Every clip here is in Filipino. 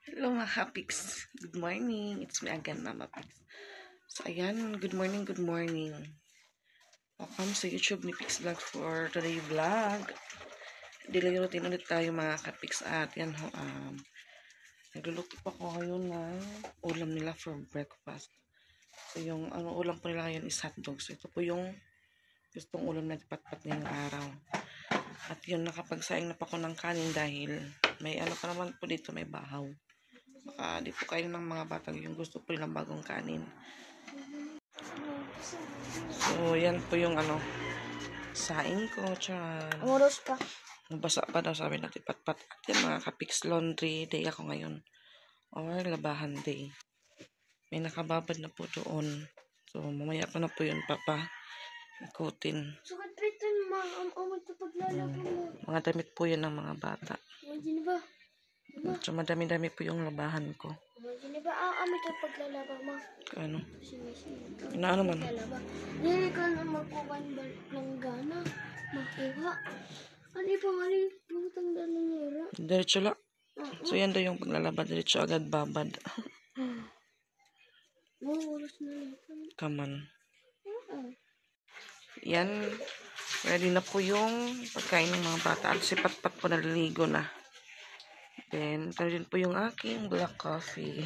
Hello mga Hapiks. Good morning. It's me again, Mama Pix. So, ayan. Good morning, good morning. Welcome sa YouTube ni Pix Vlog for today vlog. Daily routine ulit tayo mga Hapiks. At yan ho, nagluluto pa ko ngayon ng ulam nila for breakfast. So, yung ulam po nila ngayon is hotdog. So, ito po yung gustong ulam na patpat ngayong araw. At yun, nakapagsaing na pa ko ng kanin dahil may pa naman po dito, may bahaw. Baka di po kayo ng mga batang yung gusto po nilang bagong kanin. So, yan po yung saing ko. Tiyan. Amoros pa. Nabasa pa daw sabi natin patpat. At yan mga Hapiks, laundry day ako ngayon. Or labahan day. May nakababad na po doon. So, mamaya ko na po yun ikutin. Sukat pitin mo. Ang magpapaglalaba mo. Mga damit po yan ng mga bata. Hindi ba? So, madami-dami po yung labahan ko. Hindi ba? May paglalaba mo. Ano? Sige. Ano man? Hindi ka na magkukan ng gana. Makuha. Ano pa nga rin? Putang dalanera. Diretso lang. So, yan daw yung paglalaba. Diretso agad babad. Oras na lang. Come on. Yan. Ready na po yung pagkain ng mga bata. At si Patpat po naliligo na. Then, ito rin po yung aking black coffee.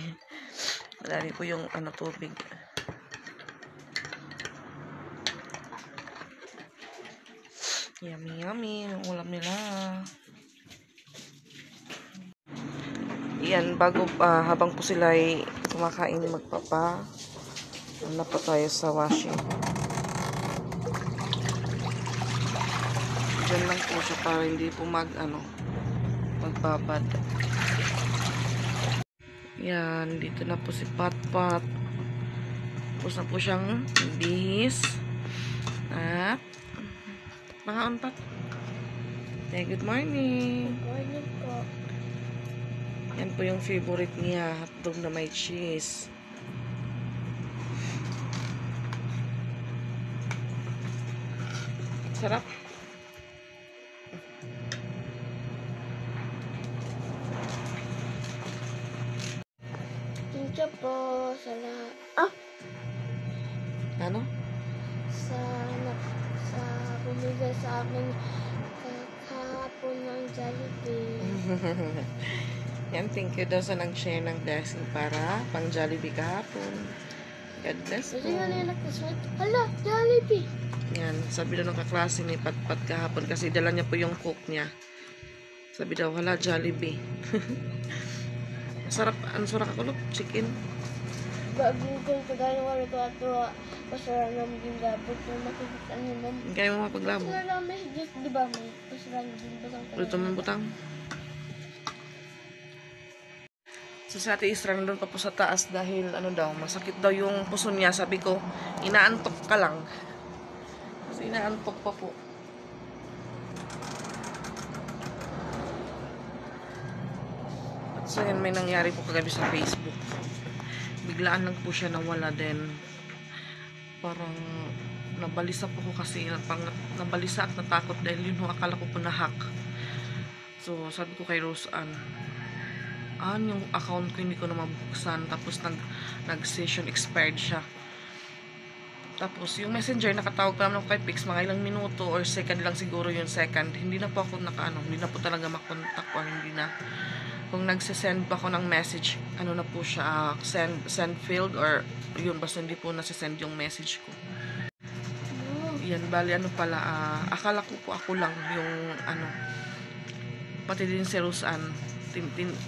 Madami po yung tubig. Yummy, yummy. Yung ulam nila. Yan, bago habang po sila ay kumakain magpapa. Na po tayo sa washing. Diyan lang po siya para hindi po magbabad. Yan, dito na po si Patpat. Tapos na po siyang bihis. At mga unpat. Okay, good morning. Good morning po. Yan po yung favorite niya, hotdog na may cheese. Sarap. Thank you po sa Ano? sa bumigay sa amin kahapon ng Jollibee. Yan, thank you daw sa nag-share ng blessing para pang Jollibee kahapon. God bless po. Kasi nga nila kaswat. Hala, Jollibee! Yan, sabi daw ng kaklase ni Patpat kahapon kasi dala niya po yung cook niya. Sabi daw, hala, Jollibee. Sarap, ang sarap ako, chicken. Google ko dahil wala ko ato pasara namin yung gabot na makikita naman. Hindi kayo mo mapaglabo. Pasara namin, di ba may pasara namin basang Luto mo butang. So sa ate Isra nandun pa po sa taas dahil daw, masakit daw yung puso niya. Sabi ko, inaantok ka lang. Kasi inaantok pa po. At so yan, may nangyari po kagabi sa Facebook. Biglaan lang po siya nawala din. Parang nabalisa po ko kasi nabalisa at natakot dahil yun akala ko po na-hack. So sabi ko kay Rose Ann, yung account ko hindi ko na mabuksan, tapos nag-session expired siya. Tapos yung messenger nakatawag pa naman ako kay Pix mga ilang minuto or second lang siguro yung second. Hindi na po ako hindi na po talaga makontak ko, hindi na. Kung nagsisend pa ako ng message, na po siya, send field or yun, basta hindi po nasisend yung message ko. Yan, bali pala, akala ko po ako lang yung pati din si Rose Ann,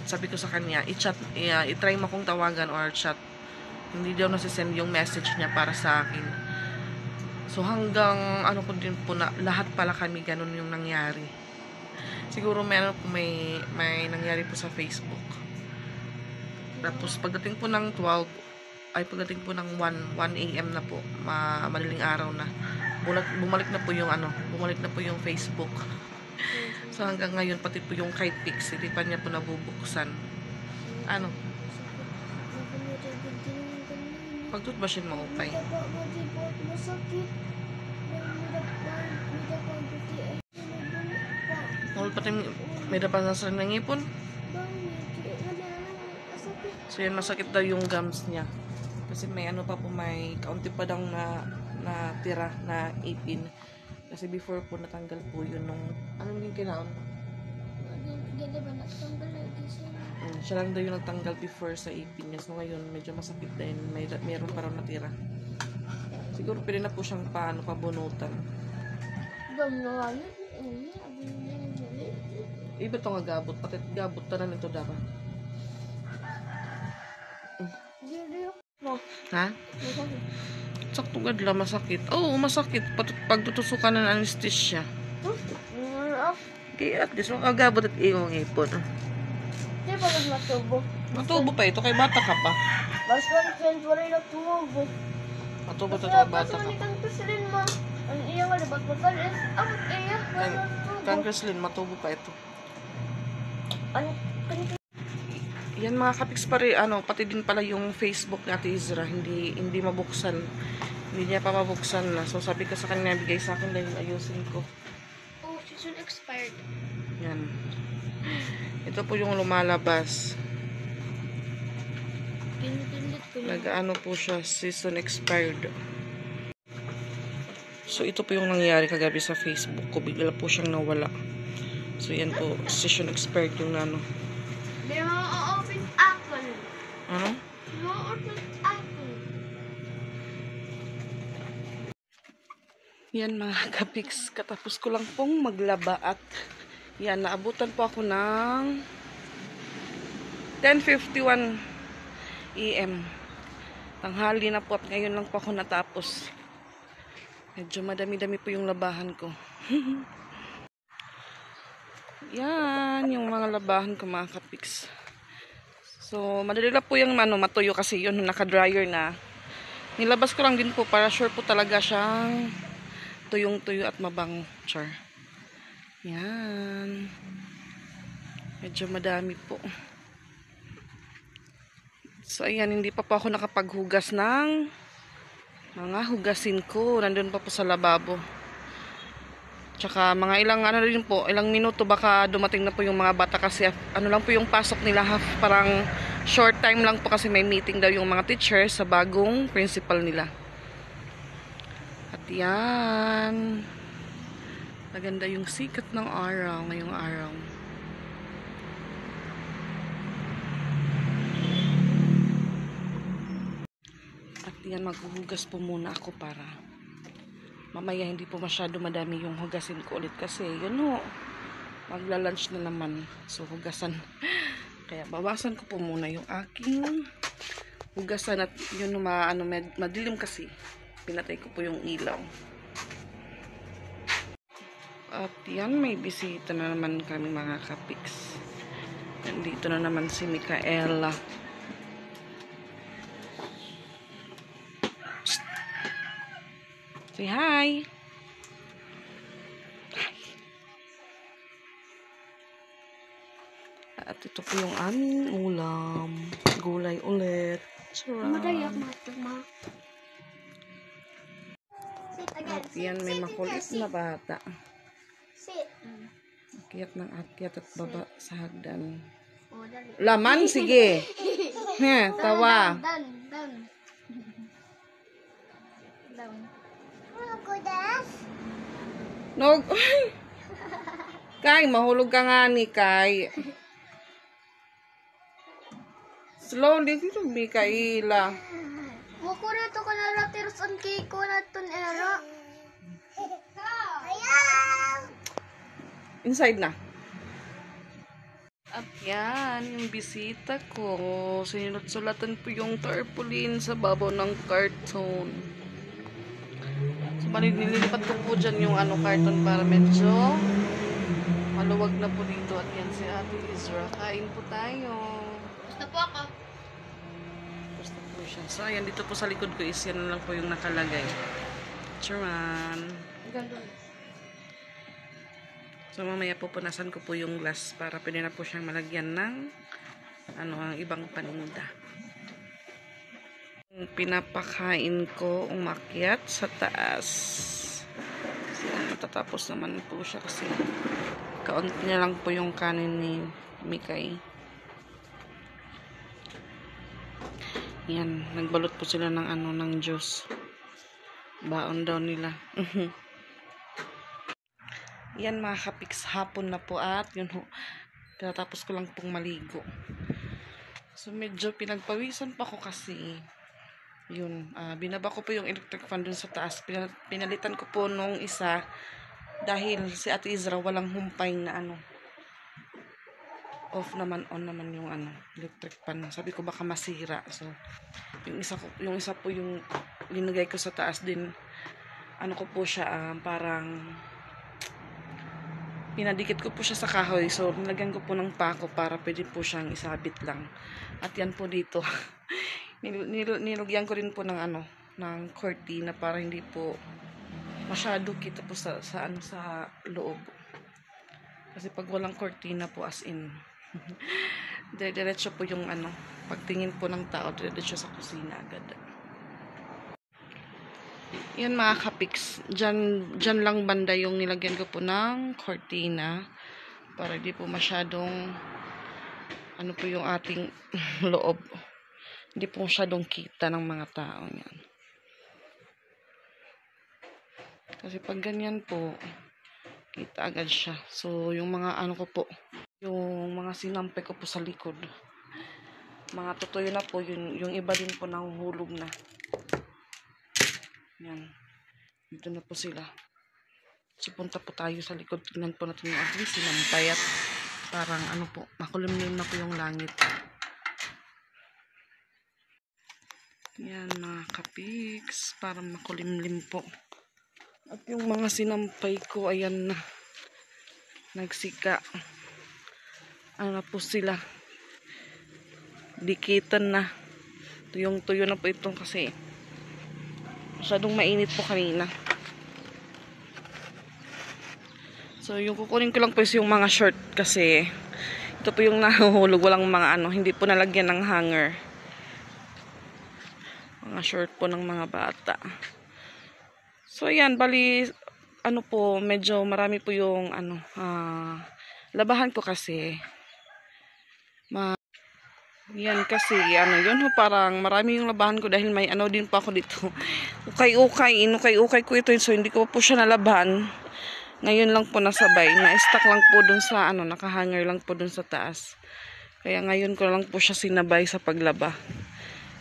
sabi ko sa kanya, i-try mo kong tawagan or chat. Hindi daw nasisend yung message niya para sa akin. So hanggang ko din po na lahat pala kami ganun yung nangyari. Siguro may nangyari po sa Facebook. Tapos pagdating po ng 12, pagdating po ng 1 AM na po, madaling araw na. Bumalik na po yung Facebook. So hanggang ngayon pati po yung kay Pix, hindi pa niya po nabubuksan. Pag-toothbrushin mo, upay. Pati may dapat na sa ngipon. So yan, masakit daw yung gums niya. Kasi may ano pa po, may kaunti pa daw na tira na ipin. Kasi before po natanggal po yun nung, anong yung kinaon? Ganda ba natanggal lagi siya? Siya lang daw yung nagtanggal before sa ipin niya. So ngayon, medyo masakit din. Meron pa raw natira. Siguro pwede na po siyang pabunutan. Dam na nga yun. Abi na yun. Iba to nga gabot. Pati gabot ta na nito dara. Hindi mo. Ha? Sakto gadla, masakit. Oo, masakit. Pag tutusukan ng anesthesia. Kaya at least, makagabot at iyong ipon. Di ba matubo? Matubo pa ito, kay bata ka pa. Mas friends wala yung natubo. Matubo ito, kay bata ka pa. Kang kusilin mo. Ang iya nga libat mo tal is ang iya wala natubo. Kang Kreslin, matubo pa ito. Ang Yan mga kapiks pare, pati din pala yung Facebook ni Ate Izra, hindi mabuksan. Hindi niya pa mabuksan na. So sabi ko sa kanya, bigay sa akin dahil ayusin ko. oh, season expired. Yan. Ito po yung lumalabas. Pinipindit ko na. Nag-ano po siya, season expired. So ito po yung nangyari kagabi sa Facebook ko. Bigla po siyang nawala. So yan po, season expired yung Di mo open Apple. Ano? Di mo open Apple. Yan mga kapiks, katapos ko lang pong maglaba at yan, naabutan po ako ng 10:51 AM. Tanghali na po at ngayon lang po ako natapos. Medyo madami-dami po yung labahan ko. Yan, yung mga labahan ko mga kapiks. So, madali lang po yung matuyo kasi yun, naka-dryer na. Nilabas ko lang din po para sure po talaga siyang tuyong-tuyo at mabango. Char. Yan. Medyo madami po. So, ayan, hindi pa po ako nakapaghugas ng mga hugasin ko. Nandun pa po sa lababo. Tsaka mga ilang minuto baka dumating na po yung mga bata kasi lang po yung pasok nila, parang short time lang po kasi may meeting daw yung mga teachers sa bagong principal nila. At yan. Maganda yung sikat ng araw ngayong araw. At yan, maghuhugas po muna ako para mamaya hindi po masyado madami yung hugasin ko ulit kasi yun ho, magla-lunch na naman. So hugasan. Kaya bawasan ko po muna yung aking hugasan at yun madilim kasi. Pinatay ko po yung ilaw. At yan, may bisita na naman kami mga kapiks. Nandito na naman si Micaela. Say hi! At ito po yung aming ulam. Gulay ulit. Madayak matuma. Sit again. At yan, may makulit na bata. Sit. Akyat ng akyat at baba sa hagdan. Oh, dali. Laman, sige! Tawa! Down. Down. Kudas? Nog! Kay, mahulog ka nga ni Kay. Slowly, dito, Mikaela. Wako na ito ka naratiros ang cake ko na ito era. Inside na. At yan, yung bisita ko. Sinulatan po yung tarpaulin sa babaw ng karton. So, nililipat ko po dyan yung karton para medyo maluwag na po dito. At yan si Ate Izra. Kain po tayo. Basta po ako. Basta po siya. So, ayan, dito po sa likod ko is yan lang po yung nakalagay. Charan. Ganda. So, mamaya po punasan ko po yung glass para pwede na po siyang malagyan ng ang ibang paninda. Pinapakain ko umakyat sa taas. So, matatapos naman po siya kasi kaunti na lang po yung kanin ni Mikay. Yan, nagbalot po sila ng ano, ng juice. Baon daw nila. Yan mga kapiks, hapon na po at yun ho. Tatapos ko lang pong maligo. So medyo pinagpawisan pa ko kasi yun, binaba ko po yung electric fan dun sa taas. Pinalitan ko po nung isa dahil si Ate Izra walang humpay na ano. Off naman, on naman yung ano, electric fan. Sabi ko baka masira. So yung isa po yung linagay ko sa taas din. Ano ko po siya, parang pinadikit ko po siya sa kahoy. So nilagyan ko po ng pako para pwede po siyang isabit lang. At yan po dito. Nilagyan ko rin po ng ano, ng cortina para hindi po masyado kita po sa loob. Kasi pag walang cortina po as in diretso po yung ano, pagtingin po ng tao diretso sa kusina agad. Yan mga kapiks, dyan lang banda yung nilagyan ko po ng cortina para di po masyadong ano po yung ating loob, hindi po masyadong kita ng mga tao yan. Kasi pag ganyan po kita agad siya. So yung mga ano ko po, yung mga sinampay ko po sa likod, mga tutuyo na po, yung iba din po nahuhulog na. Yan. Dito na po sila. So punta po tayo sa likod. Tignan po natin yung ating sinampay at parang ano po, makulimlim na po yung langit. Yan mga kapiks, parang makulimlim po. At yung mga sinampay ko, ayan na. Nagsika. Ano na po sila, dikitan na, tuyong-tuyo na po ito kasi masyadong mainit po kanina. So yung kukunin ko lang po is yung mga short kasi ito po yung nahuhulog, walang mga ano, hindi po nalagyan ng hanger. Mga short po ng mga bata. So ayan, bali ano po, medyo marami po yung ano, labahan ko kasi yan kasi ano yun ho, parang marami yung labahan ko dahil may ano din pa ako dito. Ukay-ukay ko ito, so hindi ko po siya nalabahan. Ngayon lang po nasabay, na-stack lang po dun sa ano, nakahanger lang po dun sa taas. Kaya ngayon ko lang po siya sinabay sa paglaba.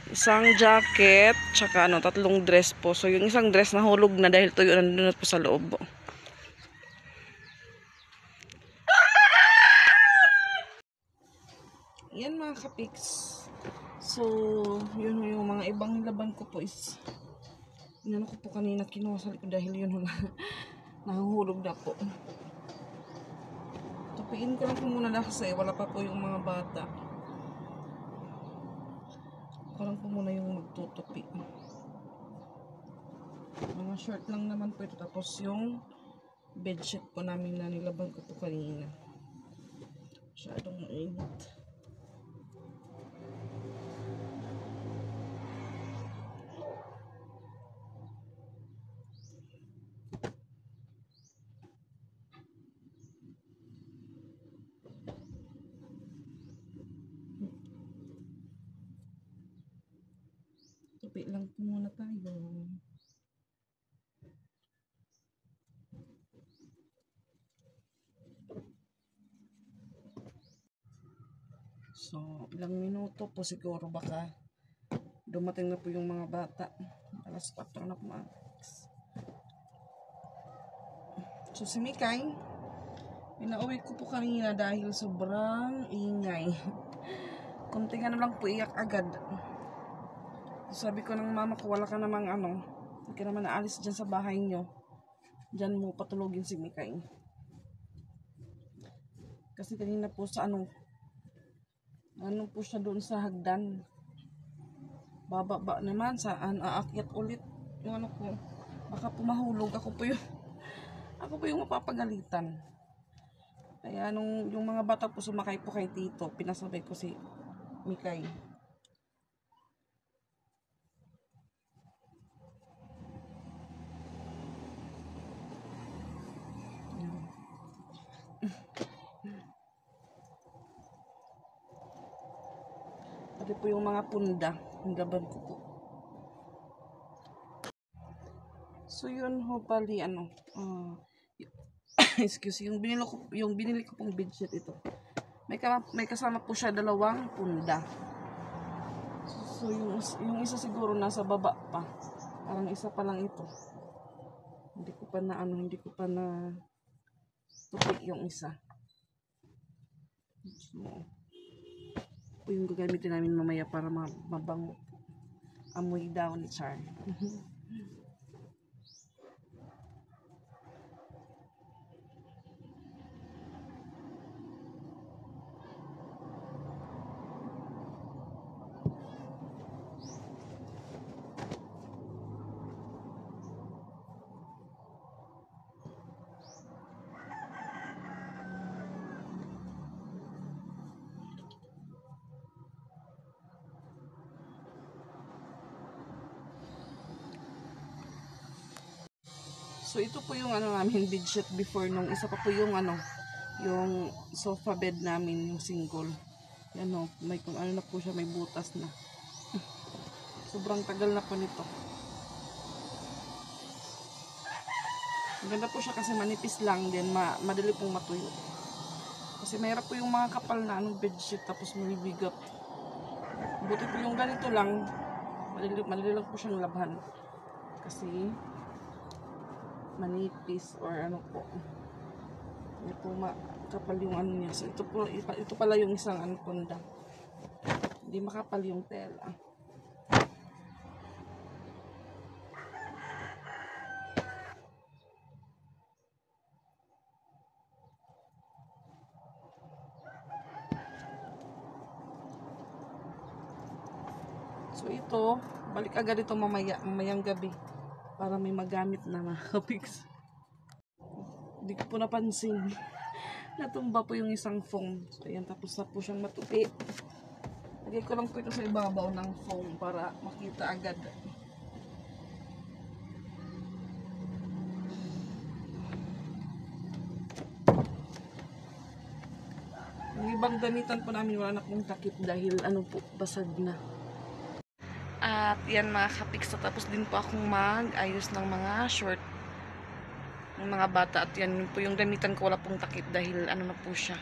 Isang jacket, tsaka ano, 3 dress po. So yung isang dress nahulog na dahil tuyo nandun na po sa loob. Yan mga kapiks. So, yun yung mga ibang laban ko po is inano ko po kanina, kinuha sa likod dahil yun wala nahuhulog na po. Tupiin ko lang po muna na kasi wala pa po yung mga bata. Ako lang po muna yung magtutupi. Mga short lang naman po ito. Tapos yung bedsheet po namin na nilaban ko po kanina. Masyadong mainit. Tupi lang po muna tayo. So, ilang minuto po siguro baka dumating na po yung mga bata. Alas 4 na po mga. So, si Mikay, pinauwi ko po kanina dahil sobrang ingay. Kunting ano lang po, iyak agad. So, sabi ko ng mama ko, wala ka namang ano, hindi ka naman naalis dyan sa bahay nyo. Dyan mo patulogin si Mikay. Kasi kanina po sa ano po siya doon sa hagdan. Bababa naman sa aakyat ulit yung ano ko. Baka po mahulog, ako po yung mapapagalitan. Kaya yung mga bata po sumakay po kay Tito, pinasabay ko si Mikay. Pati po yung mga punda. Ang gaban ko po. So yun ho pali ano. Excuse, yung binili ko pong bedsheet ito. May kasama po siya 2 punda. So yung isa siguro nasa baba pa. Parang isa pa lang ito. Hindi ko pa na tupi yung isa. So, ito yung gagamitin namin mamaya para mabango. Amoy daw ni Char. So ito po yung ano namin bedsheet before nung isa pa po yung ano, yung sofa bed namin, yung single. Yan o, may kung ano na po siya, may butas na. Sobrang tagal na po nito. Maganda po siya kasi manipis lang din, madali pong matuyo. Kasi mahirap po yung mga kapal na anong bedsheet tapos mabibigat. Buti po yung ganito lang, madali lang po siyang labhan. Kasi manipis or ano po. Hindi po makapal yung ano niya. So ito pala yung isang ano punda. Hindi makapal yung tela. So ito, balik agad ito mamayang gabi para may magamit na mga kapiks. Hindi ko po napansin. Natumba po yung isang foam. So ayan, tapos na po siyang matupi. Lagay ko lang po ito sa ibabaw ng foam para makita agad. Yung ibang damitan po namin wala na pong takip dahil ano po, basag na. At yan mga kapiks, tapos din po akong mag-ayos ng mga short ng mga bata. At yan po yung damitan ko, wala pong takip dahil ano na po siya,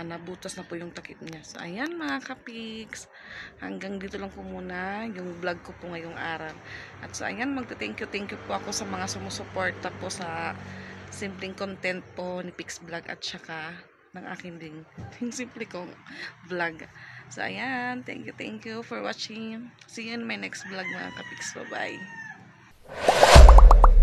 nabutas na po yung takip niya. So ayan mga kapiks, hanggang dito lang po muna yung vlog ko po ngayong araw. At so ayan, thank you po ako sa mga sumusuporta po sa simpleng content po ni Pix Vlog at saka ng akin din yung simple kong vlog. So ayan, thank you for watching. See you in my next vlog mga kapiks. Bye bye.